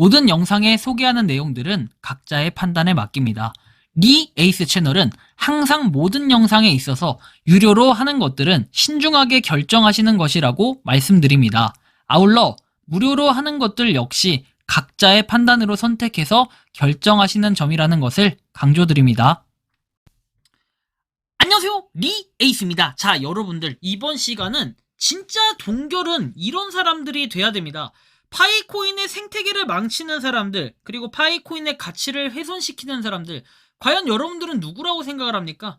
모든 영상에 소개하는 내용들은 각자의 판단에 맡깁니다. 리 에이스 채널은 항상 모든 영상에 있어서 유료로 하는 것들은 신중하게 결정하시는 것이라고 말씀드립니다. 아울러 무료로 하는 것들 역시 각자의 판단으로 선택해서 결정하시는 점이라는 것을 강조드립니다. 안녕하세요, 리 에이스입니다. 자, 여러분들, 이번 시간은 진짜 동결은 이런 사람들이 돼야 됩니다. 파이코인의 생태계를 망치는 사람들, 그리고 파이코인의 가치를 훼손시키는 사람들, 과연 여러분들은 누구라고 생각을 합니까?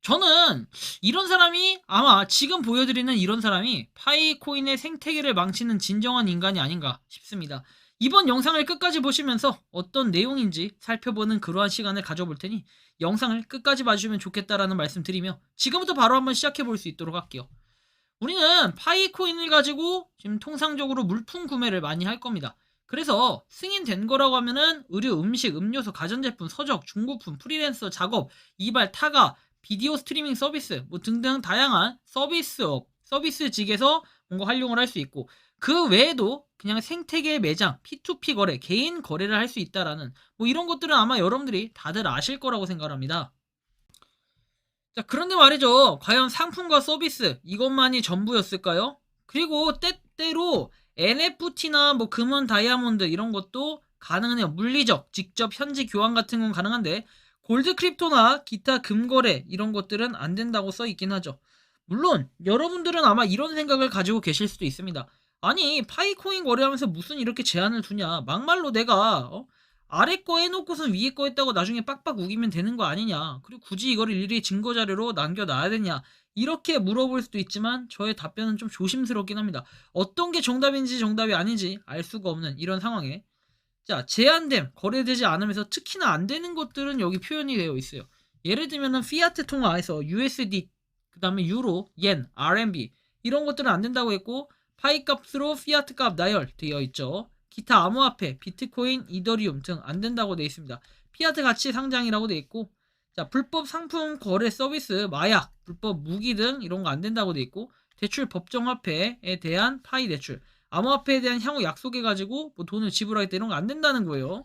저는 이런 사람이, 아마 지금 보여드리는 이런 사람이 파이코인의 생태계를 망치는 진정한 인간이 아닌가 싶습니다. 이번 영상을 끝까지 보시면서 어떤 내용인지 살펴보는 그러한 시간을 가져볼 테니 영상을 끝까지 봐주시면 좋겠다라는 말씀 드리며 지금부터 바로 한번 시작해 볼 수 있도록 할게요. 우리는 파이코인을 가지고 지금 통상적으로 물품 구매를 많이 할 겁니다. 그래서 승인된 거라고 하면은 의류, 음식, 음료수, 가전제품, 서적, 중고품, 프리랜서, 작업, 이발, 타가, 비디오 스트리밍 서비스 뭐 등등 다양한 서비스직에서 뭔가 활용을 할 수 있고, 그 외에도 그냥 생태계 매장, P2P 거래, 개인 거래를 할 수 있다라는 뭐 이런 것들은 아마 여러분들이 다들 아실 거라고 생각합니다. 자, 그런데 말이죠. 과연 상품과 서비스 이것만이 전부였을까요? 그리고 때때로 NFT나 뭐 금은 다이아몬드 이런 것도 가능해요. 물리적, 직접 현지 교환 같은 건 가능한데 골드 크립토나 기타 금거래 이런 것들은 안 된다고 써 있긴 하죠. 물론 여러분들은 아마 이런 생각을 가지고 계실 수도 있습니다. 아니, 파이코인 거래하면서 무슨 이렇게 제한을 두냐? 막말로 내가 아래 거 해놓고선 위에 거 했다고 나중에 빡빡 우기면 되는 거 아니냐? 그리고 굳이 이거를 일일이 증거자료로 남겨놔야 되냐? 이렇게 물어볼 수도 있지만 저의 답변은 좀 조심스럽긴 합니다. 어떤 게 정답인지 정답이 아닌지 알 수가 없는 이런 상황에, 자, 제한됨, 거래되지 않으면서 특히나 안 되는 것들은 여기 표현이 되어 있어요. 예를 들면은 피아트 통화에서 USD, 그 다음에 유로, 옌, RMB 이런 것들은 안 된다고 했고, 파이 값으로 피아트 값 나열 되어 있죠. 기타 암호화폐, 비트코인, 이더리움 등 안 된다고 되어 있습니다. 피아트 가치 상장이라고 되어 있고, 자, 불법 상품 거래 서비스, 마약, 불법 무기 등 이런 거 안 된다고 되어 있고, 대출 법정화폐에 대한 파이 대출, 암호화폐에 대한 향후 약속해가지고 뭐 돈을 지불하겠다 이런 거 안 된다는 거예요.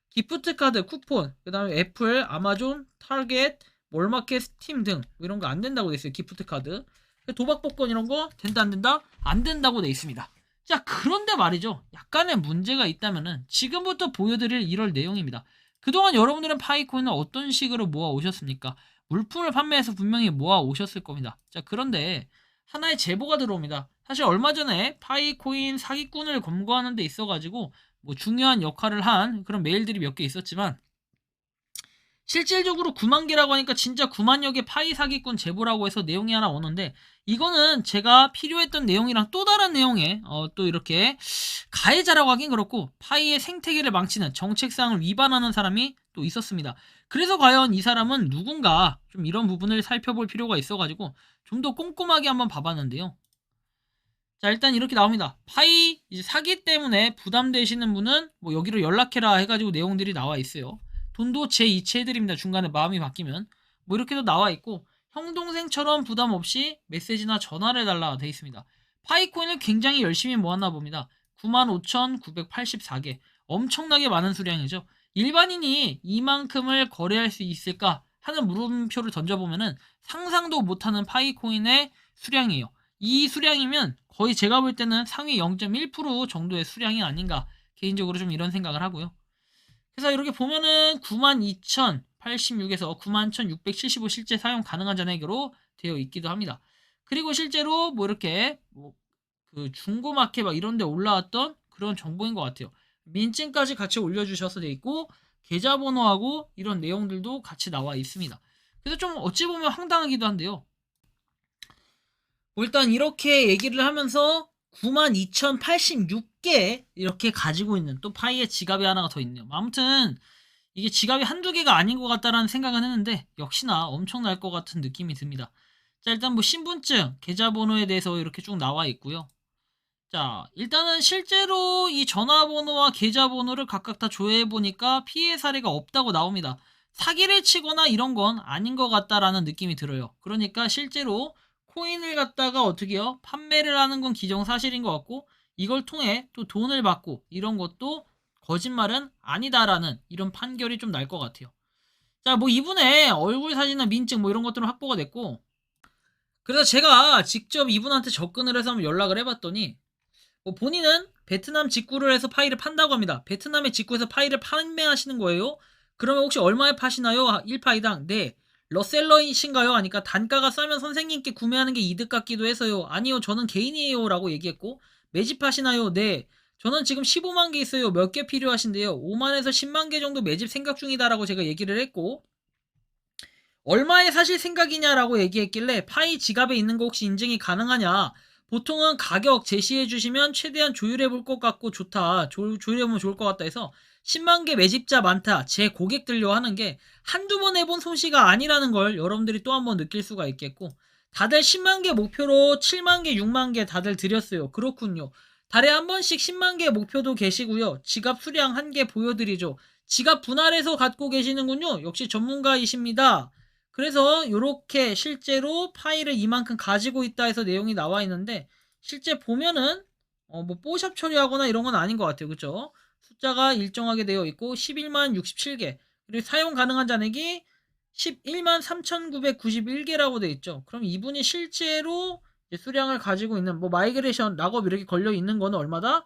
기프트 카드, 쿠폰, 그 다음에 애플, 아마존, 타겟, 월마켓, 스팀 등 이런 거 안 된다고 돼 있어요. 기프트 카드. 도박 복권 이런 거 된다 안 된다? 안 된다고 돼 있습니다. 자, 그런데 말이죠. 약간의 문제가 있다면은 지금부터 보여드릴 이럴 내용입니다. 그동안 여러분들은 파이코인을 어떤 식으로 모아 오셨습니까? 물품을 판매해서 분명히 모아 오셨을 겁니다. 자, 그런데 하나의 제보가 들어옵니다. 사실 얼마 전에 파이코인 사기꾼을 검거하는 데 있어가지고 뭐 중요한 역할을 한 그런 메일들이 몇 개 있었지만, 실질적으로 9만 개라고 하니까 진짜 9만여 개 파이 사기꾼 제보라고 해서 내용이 하나 오는데, 이거는 제가 필요했던 내용이랑 또 다른 내용에 또 이렇게 가해자라고 하긴 그렇고 파이의 생태계를 망치는 정책사항을 위반하는 사람이 또 있었습니다. 그래서 과연 이 사람은 누군가 좀 이런 부분을 살펴볼 필요가 있어가지고 좀 더 꼼꼼하게 한번 봐봤는데요. 자, 일단 이렇게 나옵니다. 파이 이제 사기 때문에 부담되시는 분은 뭐 여기로 연락해라 해가지고 내용들이 나와 있어요. 돈도 제 이체해드립니다. 중간에 마음이 바뀌면 뭐 이렇게도 나와 있고, 형 동생처럼 부담 없이 메시지나 전화를 달라 돼 있습니다. 파이코인을 굉장히 열심히 모았나 봅니다. 95,984개, 엄청나게 많은 수량이죠. 일반인이 이만큼을 거래할 수 있을까 하는 물음표를 던져보면은 상상도 못하는 파이코인의 수량이에요. 이 수량이면 거의 제가 볼 때는 상위 0.1% 정도의 수량이 아닌가, 개인적으로 좀 이런 생각을 하고요. 그래서 이렇게 보면은 92,086에서 91,675 실제 사용 가능한 잔액으로 되어 있기도 합니다. 그리고 실제로 뭐 이렇게 뭐 그 중고마켓 막 이런 데 올라왔던 그런 정보인 것 같아요. 민증까지 같이 올려주셔서 돼 있고, 계좌번호하고 이런 내용들도 같이 나와 있습니다. 그래서 좀 어찌 보면 황당하기도 한데요. 뭐 일단 이렇게 얘기를 하면서 92,086개 이렇게 가지고 있는 또 파이의 지갑이 하나가 더 있네요. 아무튼 이게 지갑이 한두 개가 아닌 것 같다라는 생각은 했는데 역시나 엄청날 것 같은 느낌이 듭니다. 자, 일단 뭐 신분증, 계좌번호에 대해서 이렇게 쭉 나와 있고요. 자, 일단은 실제로 이 전화번호와 계좌번호를 각각 다 조회해보니까 피해 사례가 없다고 나옵니다. 사기를 치거나 이런 건 아닌 것 같다라는 느낌이 들어요. 그러니까 실제로 코인을 갖다가 어떻게요? 판매를 하는 건 기정사실인 것 같고, 이걸 통해 또 돈을 받고 이런 것도 거짓말은 아니다라는 이런 판결이 좀 날 것 같아요. 자, 뭐 이분의 얼굴 사진이나 민증 뭐 이런 것들은 확보가 됐고, 그래서 제가 직접 이분한테 접근을 해서 한번 연락을 해봤더니 본인은 베트남 직구를 해서 파이를 판다고 합니다. 베트남에 직구해서 파이를 판매하시는 거예요. 그러면 혹시 얼마에 파시나요? 1파이당. 네. 러셀러이신가요? 하니까 단가가 싸면 선생님께 구매하는 게 이득 같기도 해서요. 아니요, 저는 개인이에요. 라고 얘기했고, 매집하시나요? 네. 저는 지금 15만 개 있어요. 몇 개 필요하신데요? 5만에서 10만 개 정도 매집 생각 중이다라고 제가 얘기를 했고, 얼마에 사실 생각이냐라고 얘기했길래 파이 지갑에 있는 거 혹시 인증이 가능하냐? 보통은 가격 제시해 주시면 최대한 조율해 볼 것 같고 좋다. 조율해 보면 좋을 것 같다 해서 10만 개 매집자 많다. 제 고객들요 하는 게 한두 번 해본 솜씨가 아니라는 걸 여러분들이 또 한 번 느낄 수가 있겠고, 다들 10만 개 목표로 7만 개, 6만 개 다들 드렸어요. 그렇군요. 달에 한 번씩 10만 개 목표도 계시고요. 지갑 수량 한 개 보여드리죠. 지갑 분할해서 갖고 계시는군요. 역시 전문가이십니다. 그래서 이렇게 실제로 파일을 이만큼 가지고 있다 해서 내용이 나와 있는데, 실제 보면은 뭐 뽀샵 처리하거나 이런 건 아닌 것 같아요. 그쵸? 숫자가 일정하게 되어 있고 11만 67개, 그리고 사용 가능한 잔액이 11만 3,991개라고 되어 있죠. 그럼 이분이 실제로 이제 수량을 가지고 있는 뭐 마이그레이션 락업 이렇게 걸려 있는 거는 얼마다?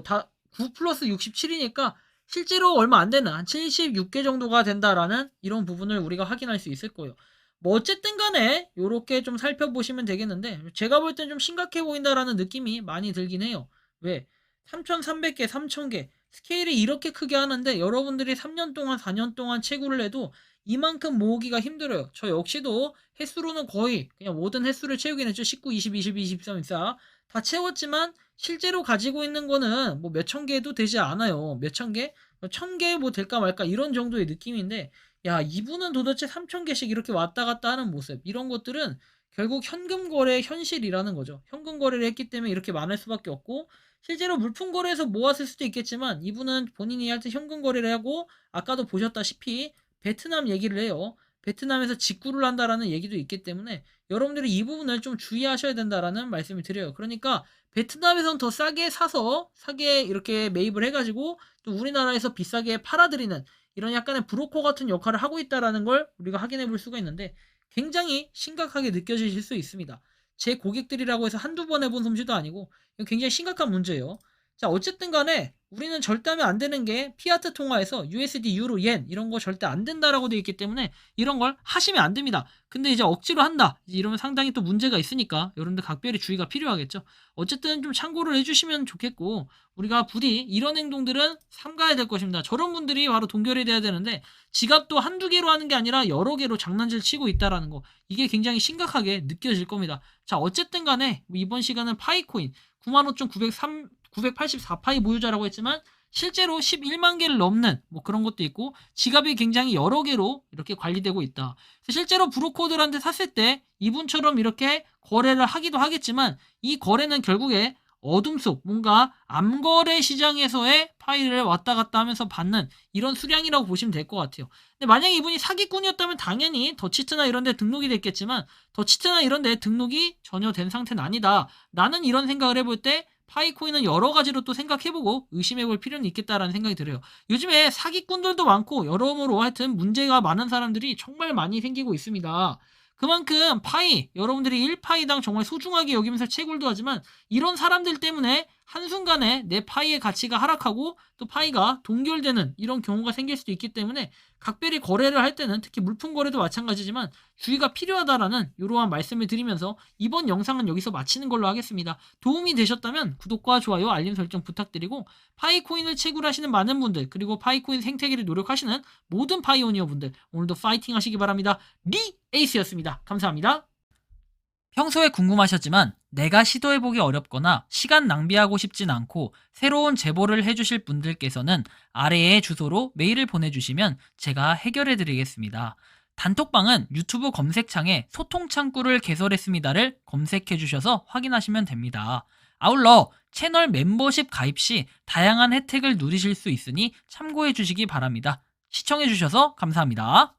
다 9 플러스 67이니까 실제로 얼마 안 되는 한 76개 정도가 된다라는 이런 부분을 우리가 확인할 수 있을 거예요. 뭐 어쨌든 간에 요렇게 좀 살펴보시면 되겠는데, 제가 볼 땐 좀 심각해 보인다라는 느낌이 많이 들긴 해요. 왜? 3,300개, 3,000개 스케일이 이렇게 크게 하는데 여러분들이 3년 동안 4년 동안 채굴을 해도 이만큼 모으기가 힘들어요. 저 역시도 횟수로는 거의 그냥 모든 횟수를 채우긴 했죠. 19, 20, 22, 23, 24 다 채웠지만 실제로 가지고 있는 거는 뭐 몇천 개도 되지 않아요. 몇천 개? 1,000개 뭐 될까 말까 이런 정도의 느낌인데, 야, 이분은 도대체 3,000개씩 이렇게 왔다 갔다 하는 모습, 이런 것들은 결국 현금 거래의 현실이라는 거죠. 현금 거래를 했기 때문에 이렇게 많을 수밖에 없고, 실제로 물품 거래에서 모았을 수도 있겠지만 이분은 본인이 할 때 현금 거래를 하고, 아까도 보셨다시피 베트남 얘기를 해요. 베트남에서 직구를 한다라는 얘기도 있기 때문에 여러분들이 이 부분을 좀 주의하셔야 된다라는 말씀을 드려요. 그러니까 베트남에선 더 싸게 사서 싸게 이렇게 매입을 해가지고 또 우리나라에서 비싸게 팔아들이는 이런 약간의 브로커 같은 역할을 하고 있다라는 걸 우리가 확인해 볼 수가 있는데, 굉장히 심각하게 느껴지실 수 있습니다. 제 고객들이라고 해서 한두 번 해본 솜씨도 아니고 이건 굉장히 심각한 문제예요. 자, 어쨌든 간에 우리는 절대 하면 안 되는 게 피아트 통화에서 USD, 유로, 옌 이런 거 절대 안 된다라고 되어 있기 때문에 이런 걸 하시면 안 됩니다. 근데 이제 억지로 한다, 이러면 상당히 또 문제가 있으니까 여러분들 각별히 주의가 필요하겠죠. 어쨌든 좀 참고를 해주시면 좋겠고, 우리가 부디 이런 행동들은 삼가야 될 것입니다. 저런 분들이 바로 동결이 돼야 되는데 지갑도 한두 개로 하는 게 아니라 여러 개로 장난질 치고 있다라는 거, 이게 굉장히 심각하게 느껴질 겁니다. 자, 어쨌든 간에 이번 시간은 파이코인 95,984파이 보유자라고 했지만 실제로 11만 개를 넘는 뭐 그런 것도 있고, 지갑이 굉장히 여러 개로 이렇게 관리되고 있다. 실제로 브로커들한테 샀을 때 이분처럼 이렇게 거래를 하기도 하겠지만, 이 거래는 결국에 어둠 속 뭔가 암거래 시장에서의 파일을 왔다 갔다 하면서 받는 이런 수량이라고 보시면 될 것 같아요. 근데 만약에 이분이 사기꾼이었다면 당연히 더치트나 이런 데 등록이 됐겠지만, 더치트나 이런 데 등록이 전혀 된 상태는 아니다. 나는 이런 생각을 해볼 때 파이코인은 여러 가지로 또 생각해보고 의심해볼 필요는 있겠다라는 생각이 들어요. 요즘에 사기꾼들도 많고 여러모로 하여튼 문제가 많은 사람들이 정말 많이 생기고 있습니다. 그만큼 파이, 여러분들이 1파이당 정말 소중하게 여기면서 채굴도 하지만 이런 사람들 때문에 한순간에 내 파이의 가치가 하락하고 또 파이가 동결되는 이런 경우가 생길 수도 있기 때문에 각별히 거래를 할 때는, 특히 물품 거래도 마찬가지지만 주의가 필요하다라는 이러한 말씀을 드리면서 이번 영상은 여기서 마치는 걸로 하겠습니다. 도움이 되셨다면 구독과 좋아요, 알림 설정 부탁드리고, 파이코인을 채굴하시는 많은 분들, 그리고 파이코인 생태계를 노력하시는 모든 파이오니어 분들, 오늘도 파이팅 하시기 바랍니다. 에이스였습니다. 감사합니다. 평소에 궁금하셨지만 내가 시도해보기 어렵거나 시간 낭비하고 싶진 않고 새로운 제보를 해주실 분들께서는 아래의 주소로 메일을 보내주시면 제가 해결해드리겠습니다. 단톡방은 유튜브 검색창에 소통창구를 개설했습니다를 검색해주셔서 확인하시면 됩니다. 아울러 채널 멤버십 가입 시 다양한 혜택을 누리실 수 있으니 참고해주시기 바랍니다. 시청해주셔서 감사합니다.